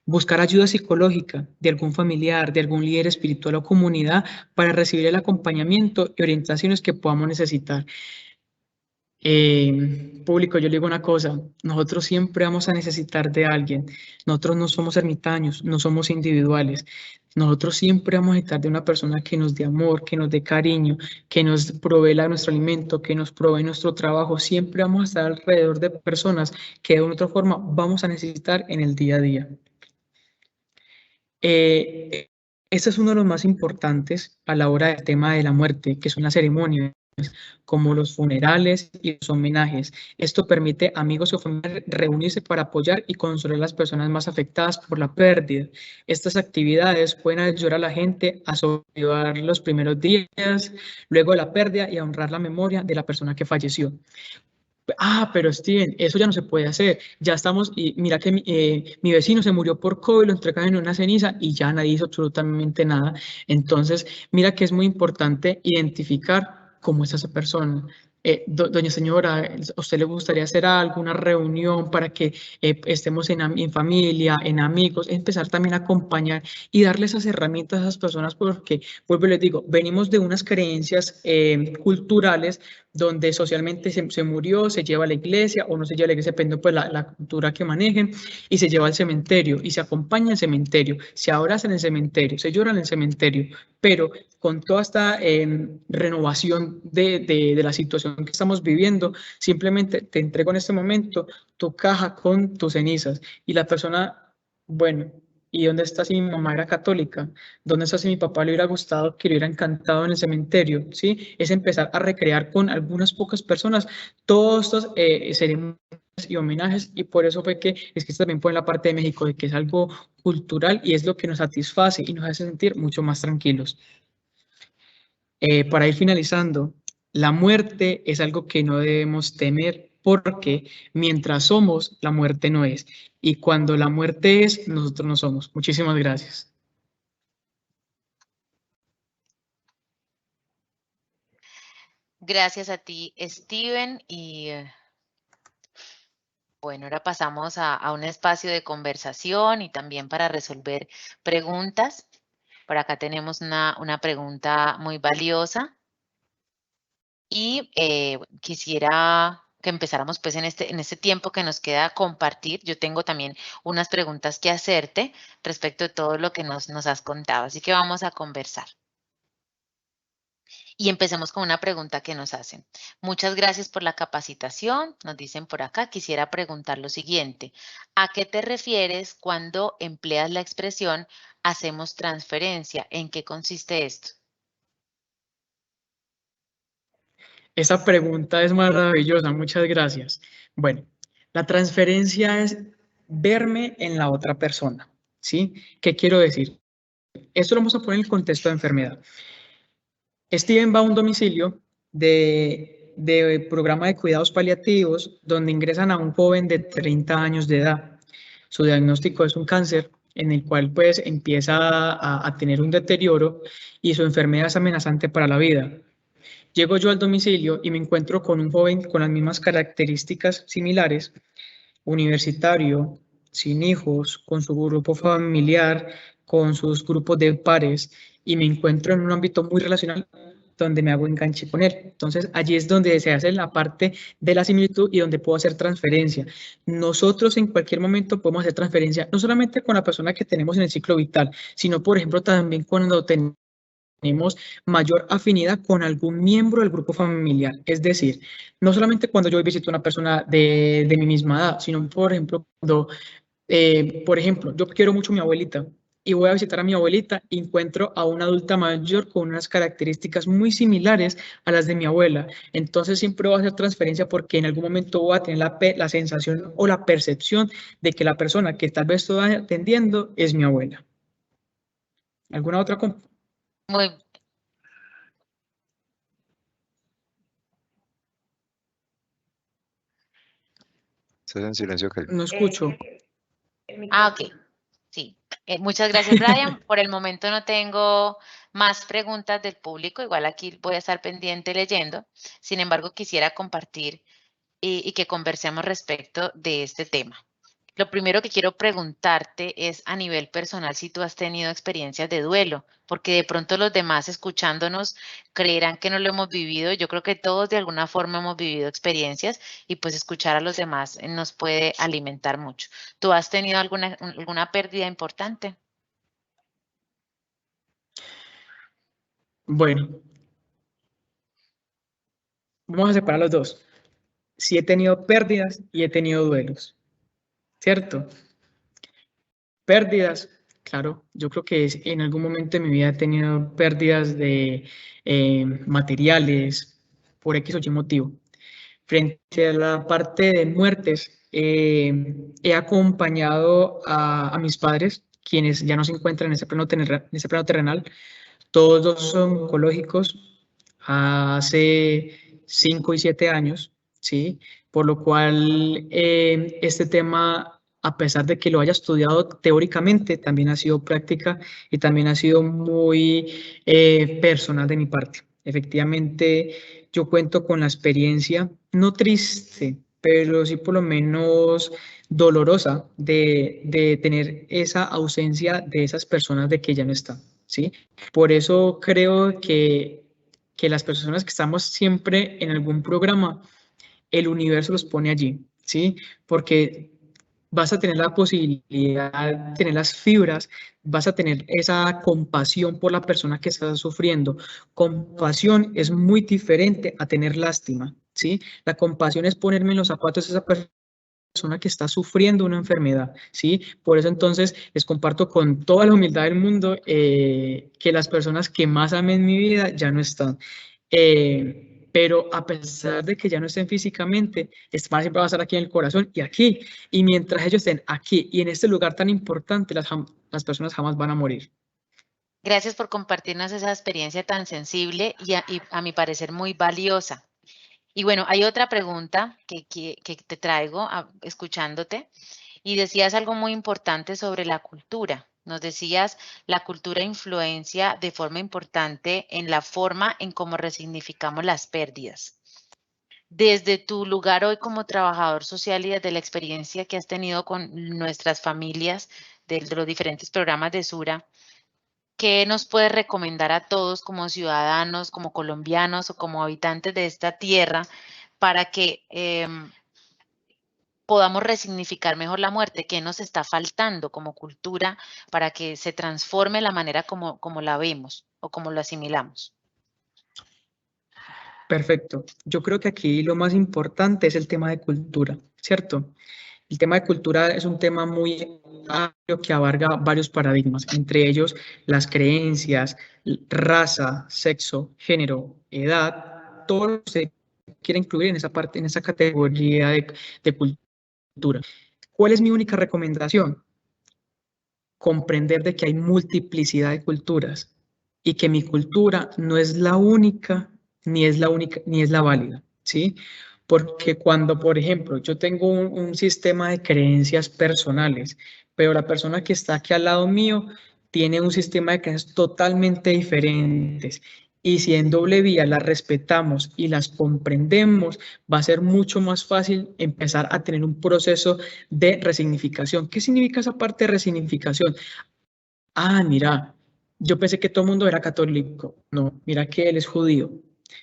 Buscar ayuda psicológica de algún familiar, de algún líder espiritual o comunidad para recibir el acompañamiento y orientaciones que podamos necesitar. Público, yo le digo una cosa, nosotros siempre vamos a necesitar de alguien, nosotros no somos ermitaños, no somos individuales, nosotros siempre vamos a necesitar de una persona que nos dé amor, que nos dé cariño, que nos provee nuestro alimento, que nos provee nuestro trabajo, siempre vamos a estar alrededor de personas que de una u otra forma vamos a necesitar en el día a día. Este es uno de los más importantes a la hora del tema de la muerte, que son las ceremonias, como los funerales y los homenajes. Esto permite a amigos o familiares reunirse para apoyar y consolar a las personas más afectadas por la pérdida. Estas actividades pueden ayudar a la gente a sobrevivir los primeros días, luego de la pérdida y a honrar la memoria de la persona que falleció. Pero Steven, eso ya no se puede hacer. Ya estamos, y mira que mi vecino se murió por COVID, lo entregan en una ceniza y ya nadie hizo absolutamente nada. Entonces, mira que es muy importante identificar cómo es esa persona. Doña señora, ¿a usted le gustaría hacer alguna reunión para que estemos en familia, en amigos? Empezar también a acompañar y darle esas herramientas a esas personas porque, vuelvo y les digo, venimos de unas creencias culturales donde socialmente se murió, se lleva a la iglesia o no se lleva a la iglesia, depende pues la cultura que manejen, y se lleva al cementerio y se acompaña al cementerio, se abraza en el cementerio, se llora en el cementerio, pero con toda esta renovación de la situación situación que estamos viviendo, simplemente te entrego en este momento tu caja con tus cenizas. Y la persona, bueno, ¿y dónde está si mi mamá era católica? ¿Dónde está si mi papá le hubiera gustado, que le hubiera encantado en el cementerio? ¿Sí? Es empezar a recrear con algunas pocas personas todos estos ceremonias y homenajes, y por eso fue que es que también fue en la parte de México, de que es algo cultural y es lo que nos satisface y nos hace sentir mucho más tranquilos. Para ir finalizando, la muerte es algo que no debemos temer porque mientras somos, la muerte no es. Y cuando la muerte es, nosotros no somos. Muchísimas gracias. Gracias a ti, Steven. Y bueno, ahora pasamos a un espacio de conversación y también para resolver preguntas. Por acá tenemos una pregunta muy valiosa y quisiera que empezáramos pues en este tiempo que nos queda a compartir. Yo tengo también unas preguntas que hacerte respecto de todo lo que nos has contado, así que vamos a conversar. Y empecemos con una pregunta que nos hacen. Muchas gracias por la capacitación, nos dicen por acá. Quisiera preguntar lo siguiente. ¿A qué te refieres cuando empleas la expresión hacemos transferencia? ¿En qué consiste esto? Esa pregunta es maravillosa, muchas gracias. Bueno, la transferencia es verme en la otra persona, ¿sí? ¿Qué quiero decir? Esto lo vamos a poner en el contexto de enfermedad. Steven va a un domicilio de programa de cuidados paliativos donde ingresan a un joven de 30 años de edad. Su diagnóstico es un cáncer en el cual pues empieza a tener un deterioro y su enfermedad es amenazante para la vida. Llego yo al domicilio y me encuentro con un joven con las mismas características similares, universitario, sin hijos, con su grupo familiar, con sus grupos de pares, y me encuentro en un ámbito muy relacional donde me hago enganche con él. Entonces, allí es donde se hace la parte de la similitud y donde puedo hacer transferencia. Nosotros en cualquier momento podemos hacer transferencia, no solamente con la persona que tenemos en el ciclo vital, sino, por ejemplo, también cuando tenemos mayor afinidad con algún miembro del grupo familiar. Es decir, no solamente cuando yo visito a una persona de mi misma edad, sino, por ejemplo, cuando, por ejemplo, yo quiero mucho a mi abuelita y voy a visitar a mi abuelita y encuentro a una adulta mayor con unas características muy similares a las de mi abuela. Entonces siempre voy a hacer transferencia porque en algún momento voy a tener la sensación o la percepción de que la persona que tal vez estoy atendiendo es mi abuela. ¿Alguna otra? Muy Estás en silencio, Kelly. No escucho. ok. Sí. Muchas gracias, Brian. Por el momento no tengo más preguntas del público. Igual aquí voy a estar pendiente leyendo. Sin embargo, quisiera compartir y que conversemos respecto de este tema. Lo primero que quiero preguntarte es a nivel personal si tú has tenido experiencias de duelo, porque de pronto los demás escuchándonos creerán que no lo hemos vivido. Yo creo que todos de alguna forma hemos vivido experiencias y pues escuchar a los demás nos puede alimentar mucho. ¿Tú has tenido alguna pérdida importante? Bueno, vamos a separar los dos. Sí he tenido pérdidas y he tenido duelos, ¿cierto? Pérdidas, claro, yo creo que en algún momento de mi vida he tenido pérdidas de materiales por X o Y motivo. Frente a la parte de muertes, he acompañado a mis padres, quienes ya no se encuentran en ese plano terrenal. Todos dos son oncológicos hace 5 y 7 años, ¿sí? Por lo cual este tema, a pesar de que lo haya estudiado teóricamente, también ha sido práctica y también ha sido muy personal de mi parte. Efectivamente, yo cuento con la experiencia, no triste, pero sí por lo menos dolorosa de tener esa ausencia de esas personas de que ya no están, ¿sí? Por eso creo que las personas que estamos siempre en algún programa, el universo los pone allí, ¿sí? Porque vas a tener la posibilidad de tener las fibras, vas a tener esa compasión por la persona que está sufriendo. Compasión es muy diferente a tener lástima, ¿sí? La compasión es ponerme en los zapatos de esa persona que está sufriendo una enfermedad, ¿sí? Por eso entonces les comparto con toda la humildad del mundo que las personas que más amé en mi vida ya no están. Pero a pesar de que ya no estén físicamente, siempre va a estar aquí en el corazón y aquí. Y mientras ellos estén aquí y en este lugar tan importante, las personas jamás van a morir. Gracias por compartirnos esa experiencia tan sensible y a mi parecer muy valiosa. Y bueno, hay otra pregunta que te traigo escuchándote, y decías algo muy importante sobre la cultura. Nos decías, la cultura influencia de forma importante en la forma en cómo resignificamos las pérdidas. Desde tu lugar hoy como trabajador social y desde la experiencia que has tenido con nuestras familias de los diferentes programas de Sura, ¿qué nos puedes recomendar a todos como ciudadanos, como colombianos o como habitantes de esta tierra para que podamos resignificar mejor la muerte? ¿Qué nos está faltando como cultura para que se transforme la manera como la vemos o como lo asimilamos? Perfecto. Yo creo que aquí lo más importante es el tema de cultura, ¿cierto? El tema de cultura es un tema muy amplio que abarca varios paradigmas, entre ellos las creencias, raza, sexo, género, edad, todo lo que se quiere incluir en esa parte, en esa categoría de cultura. ¿Cuál es mi única recomendación? Comprender de que hay multiplicidad de culturas y que mi cultura no es la única, ni es la válida, ¿sí? Porque cuando, por ejemplo, yo tengo un sistema de creencias personales, pero la persona que está aquí al lado mío tiene un sistema de creencias totalmente diferentes. Y si en doble vía las respetamos y las comprendemos, va a ser mucho más fácil empezar a tener un proceso de resignificación. ¿Qué significa esa parte de resignificación? Ah, mira, yo pensé que todo el mundo era católico. No, mira que él es judío,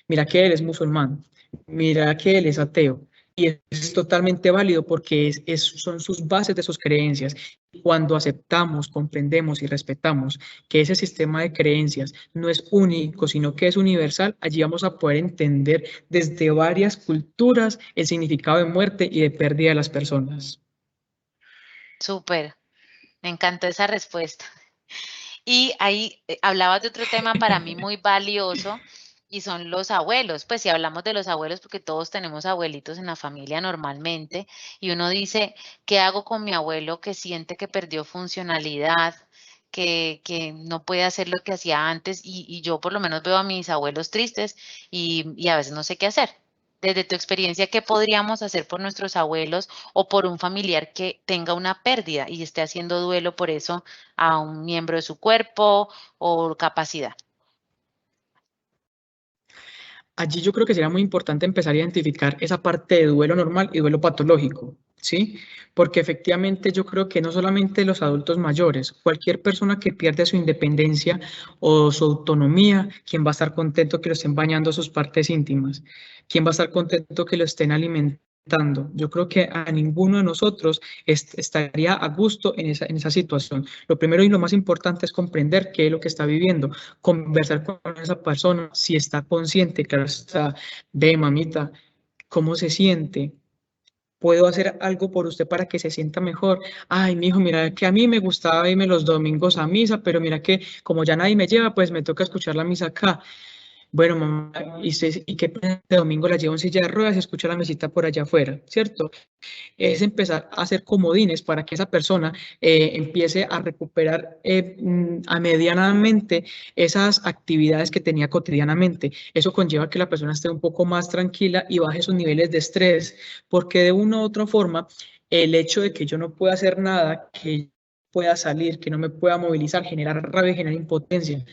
mira que él es musulmán, mira que él es ateo. Y es totalmente válido porque son sus bases de sus creencias. Cuando aceptamos, comprendemos y respetamos que ese sistema de creencias no es único, sino que es universal, allí vamos a poder entender desde varias culturas el significado de muerte y de pérdida de las personas. Súper, me encantó esa respuesta. Y ahí hablabas de otro tema para mí muy valioso y son los abuelos. Pues si hablamos de los abuelos, porque todos tenemos abuelitos en la familia normalmente, y uno dice, ¿qué hago con mi abuelo que siente que perdió funcionalidad, que no puede hacer lo que hacía antes? Y yo por lo menos veo a mis abuelos tristes y a veces no sé qué hacer. Desde tu experiencia, ¿qué podríamos hacer por nuestros abuelos o por un familiar que tenga una pérdida y esté haciendo duelo por eso a un miembro de su cuerpo o capacidad? Allí yo creo que sería muy importante empezar a identificar esa parte de duelo normal y duelo patológico, ¿sí? Porque efectivamente yo creo que no solamente los adultos mayores, cualquier persona que pierde su independencia o su autonomía, ¿quién va a estar contento que lo estén bañando sus partes íntimas? ¿Quién va a estar contento que lo estén alimentando? Yo creo que a ninguno de nosotros estaría a gusto en esa situación. Lo primero y lo más importante es comprender qué es lo que está viviendo, conversar con esa persona, si está consciente, claro está, ve mamita, ¿cómo se siente? ¿Puedo hacer algo por usted para que se sienta mejor? Ay, mi hijo, mira que a mí me gustaba irme los domingos a misa, pero mira que como ya nadie me lleva, pues me toca escuchar la misa acá. Bueno, mamá, ¿y qué pasa? De domingo la llevo en silla de ruedas y escucho la mesita por allá afuera, ¿cierto? Es empezar a hacer comodines para que esa persona empiece a recuperar a medianamente esas actividades que tenía cotidianamente. Eso conlleva que la persona esté un poco más tranquila y baje sus niveles de estrés, porque de una u otra forma, el hecho de que yo no pueda hacer nada, que pueda salir, que no me pueda movilizar, generar rabia, generar impotencia.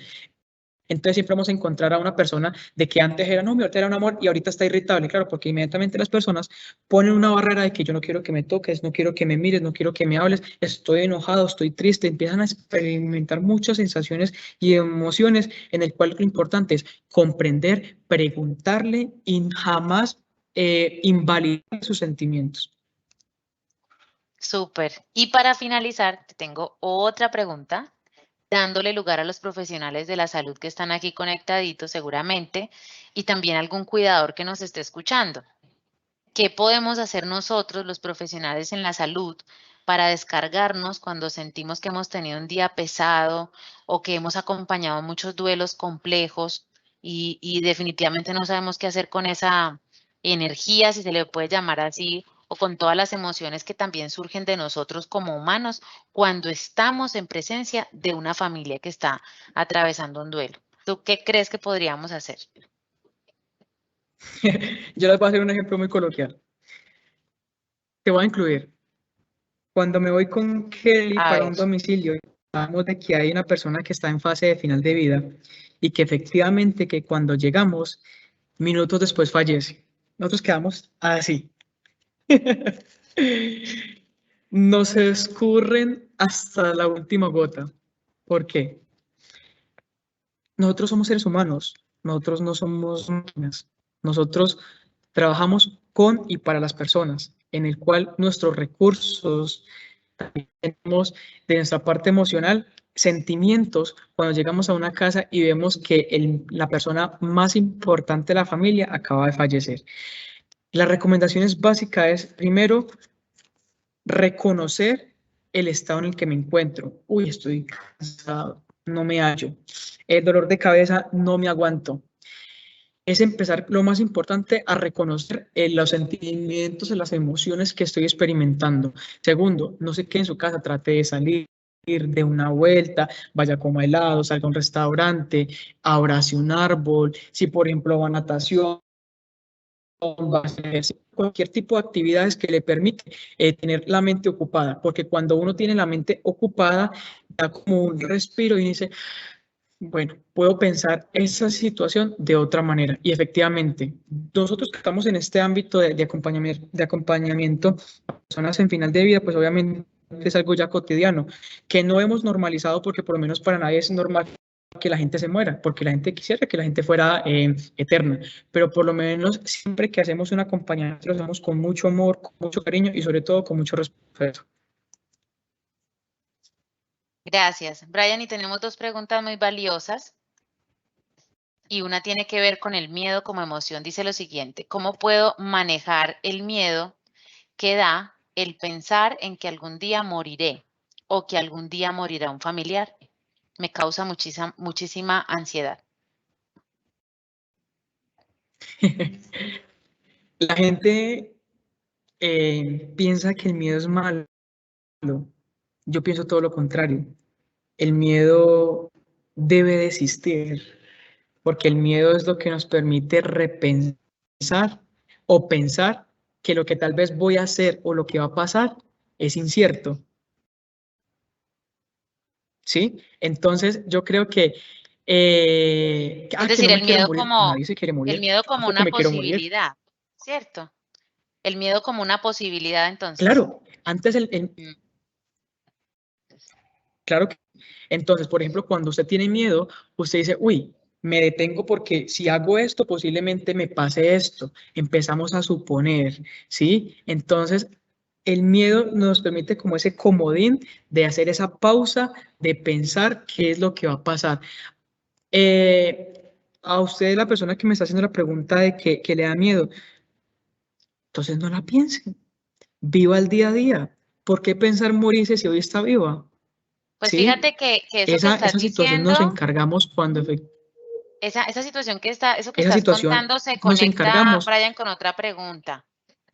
Entonces siempre vamos a encontrar a una persona de que antes era, no, mi ahorita era un amor y ahorita está irritable, claro, porque inmediatamente las personas ponen una barrera de que yo no quiero que me toques, no quiero que me mires, no quiero que me hables, estoy enojado, estoy triste, empiezan a experimentar muchas sensaciones y emociones en el cual lo importante es comprender, preguntarle y jamás invalidar sus sentimientos. Súper. Y para finalizar, te tengo otra pregunta, dándole lugar a los profesionales de la salud que están aquí conectaditos seguramente, y también algún cuidador que nos esté escuchando. ¿Qué podemos hacer nosotros, los profesionales en la salud, para descargarnos cuando sentimos que hemos tenido un día pesado o que hemos acompañado muchos duelos complejos y definitivamente no sabemos qué hacer con esa energía, si se le puede llamar así, o con todas las emociones que también surgen de nosotros como humanos cuando estamos en presencia de una familia que está atravesando un duelo? ¿Tú qué crees que podríamos hacer? Yo les voy a hacer un ejemplo muy coloquial. Te voy a incluir. Cuando me voy con Kelly A para ver, un domicilio, hablamos de que hay una persona que está en fase de final de vida y que efectivamente que cuando llegamos, minutos después fallece. Nosotros quedamos así. Nos escurren hasta la última gota. ¿Por qué? Nosotros somos seres humanos, nosotros no somos máquinas. Nosotros trabajamos con y para las personas, en el cual nuestros recursos, también tenemos de nuestra parte emocional, sentimientos cuando llegamos a una casa y vemos que la persona más importante de la familia acaba de fallecer. Las recomendaciones básicas es, primero, reconocer el estado en el que me encuentro. Uy, estoy cansado, no me hallo. El dolor de cabeza, no me aguanto. Es empezar, lo más importante, a reconocer los sentimientos y las emociones que estoy experimentando. Segundo, no se quede en su casa, trate de salir, de una vuelta, vaya a comer helado, salga a un restaurante, abrace un árbol, si por ejemplo va a natación, va a hacer cualquier tipo de actividades que le permite tener la mente ocupada, porque cuando uno tiene la mente ocupada, da como un respiro y dice, bueno, puedo pensar esa situación de otra manera. Y efectivamente, nosotros que estamos en este ámbito de acompañamiento a personas en final de vida, pues obviamente es algo ya cotidiano, que no hemos normalizado porque por lo menos para nadie es normal que la gente se muera, porque la gente quisiera que la gente fuera eterna, pero por lo menos siempre que hacemos un acompañamiento lo hacemos con mucho amor, con mucho cariño y sobre todo con mucho respeto. gracias, Brian. Y tenemos dos preguntas muy valiosas. Y una tiene que ver con el miedo como emoción. Dice lo siguiente: ¿cómo puedo manejar el miedo que da el pensar en que algún día moriré o que algún día morirá un familiar? Me causa muchísima ansiedad. La gente piensa que el miedo es malo. Yo pienso todo lo contrario. El miedo debe de existir, porque el miedo es lo que nos permite repensar o pensar que lo que tal vez voy a hacer o lo que va a pasar es incierto. ¿Sí? Entonces, yo creo que, Es que decir, no me quiero morir. Nadie se quiere morir. Tampoco una me quiero morir. posibilidad, ¿cierto? El miedo como una posibilidad, entonces. Claro, antes Mm. claro que. Entonces, por ejemplo, cuando usted tiene miedo, usted dice, uy, me detengo porque si hago esto, posiblemente me pase esto. Empezamos a suponer, ¿sí? Entonces, el miedo nos permite como ese comodín de hacer esa pausa, de pensar qué es lo que va a pasar. A usted, la persona que me está haciendo la pregunta de que le da miedo, entonces no la piense. Viva el día a día. ¿Por qué pensar morirse si hoy está viva? Pues ¿Sí? fíjate que eso que Esa estás situación diciendo, nos encargamos cuando esa situación que está, eso que esa estás situación contando se nos conecta, encargamos. Brian, con otra pregunta.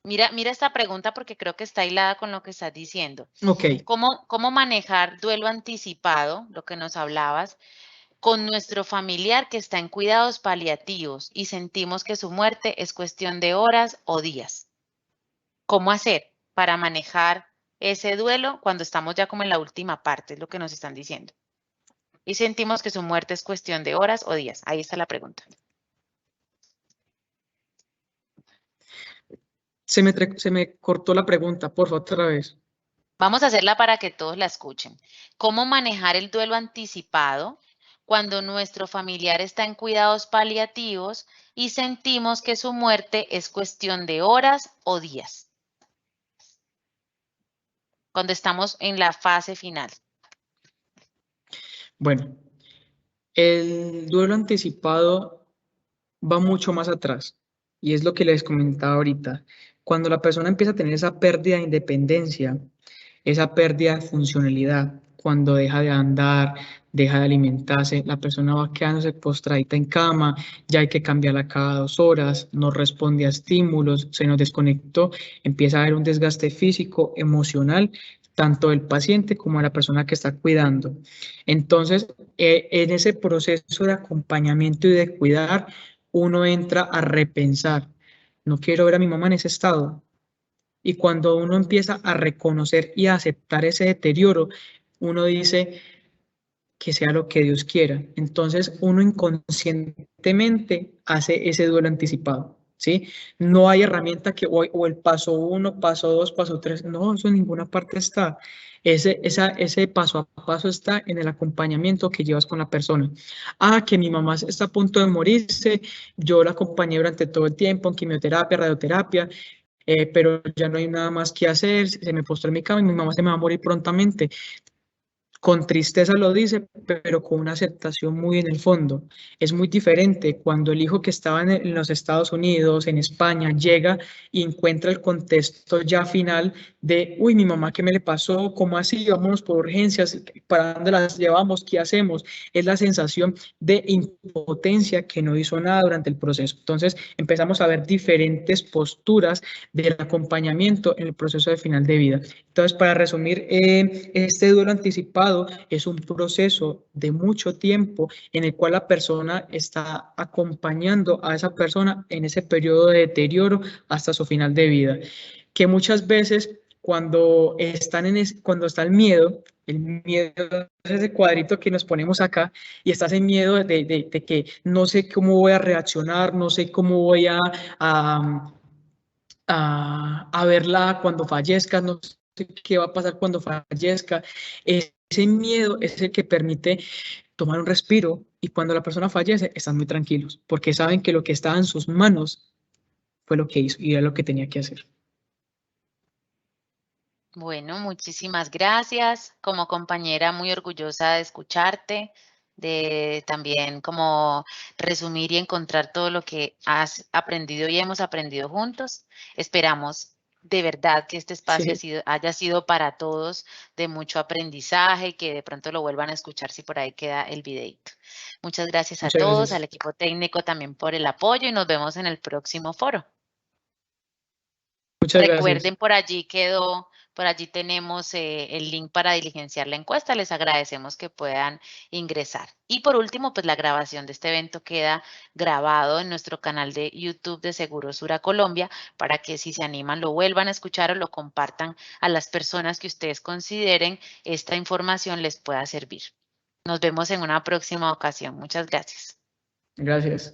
Mira esta pregunta porque creo que está hilada con lo que estás diciendo. Ok, ¿Cómo manejar duelo anticipado, lo que nos hablabas, con nuestro familiar que está en cuidados paliativos y sentimos que su muerte es cuestión de horas o días? ¿Cómo hacer para manejar ese duelo cuando estamos ya como en la última parte, es lo que nos están diciendo? Y sentimos que su muerte es cuestión de horas o días. Ahí está la pregunta. se me cortó la pregunta, por favor, otra vez. Vamos a hacerla para que todos la escuchen. ¿Cómo manejar el duelo anticipado cuando nuestro familiar está en cuidados paliativos y sentimos que su muerte es cuestión de horas o días? Cuando estamos en la fase final. Bueno, el duelo anticipado va mucho más atrás y es lo que les comentaba ahorita. Cuando la persona empieza a tener esa pérdida de independencia, esa pérdida de funcionalidad, cuando deja de andar, deja de alimentarse, la persona va quedándose postradita en cama, ya hay que cambiarla cada 2 horas, no responde a estímulos, se nos desconectó, empieza a haber un desgaste físico, emocional, tanto del paciente como de la persona que está cuidando. Entonces, en ese proceso de acompañamiento y de cuidar, uno entra a repensar, no quiero ver a mi mamá en ese estado. Y cuando uno empieza a reconocer y a aceptar ese deterioro, uno dice que sea lo que Dios quiera. Entonces uno inconscientemente hace ese duelo anticipado, ¿sí? No hay herramienta que o el paso 1, paso 2, paso 3, no, eso en ninguna parte está. Ese paso a paso está en el acompañamiento que llevas con la persona. Ah, que mi mamá está a punto de morirse, yo la acompañé durante todo el tiempo en quimioterapia, radioterapia, pero ya no hay nada más que hacer, se me postró en mi cama y mi mamá se me va a morir prontamente. Con tristeza lo dice, pero con una aceptación muy en el fondo. Es muy diferente cuando el hijo que estaba en los Estados Unidos, en España, llega y encuentra el contexto ya final de, uy, mi mamá, ¿qué me le pasó? ¿Cómo así? Vámonos por urgencias, ¿para dónde las llevamos? ¿Qué hacemos? Es la sensación de impotencia que no hizo nada durante el proceso. Entonces empezamos a ver diferentes posturas del acompañamiento en el proceso de final de vida. Entonces, para resumir, este duelo anticipado es un proceso de mucho tiempo en el cual la persona está acompañando a esa persona en ese periodo de deterioro hasta su final de vida. Que muchas veces cuando cuando está el miedo es ese cuadrito que nos ponemos acá y estás en miedo de que no sé cómo voy a reaccionar, no sé cómo voy a verla cuando fallezca, no sé qué va a pasar cuando fallezca. Ese miedo es el que permite tomar un respiro y cuando la persona fallece están muy tranquilos porque saben que lo que estaba en sus manos fue lo que hizo y era lo que tenía que hacer. Bueno, muchísimas gracias. Como compañera, muy orgullosa de escucharte, de también como resumir y encontrar todo lo que has aprendido y hemos aprendido juntos. Esperamos de verdad que este espacio Sí, haya sido para todos de mucho aprendizaje y que de pronto lo vuelvan a escuchar si por ahí queda el videito. Muchas gracias a muchas todos, al gracias. equipo técnico también por el apoyo y nos vemos en el próximo foro. Muchas gracias. Recuerden, por allí tenemos el link para diligenciar la encuesta. Les agradecemos que puedan ingresar. Y por último, pues la grabación de este evento queda grabado en nuestro canal de YouTube de Segurosura Colombia para que si se animan lo vuelvan a escuchar o lo compartan a las personas que ustedes consideren esta información les pueda servir. Nos vemos en una próxima ocasión. Muchas gracias. Gracias.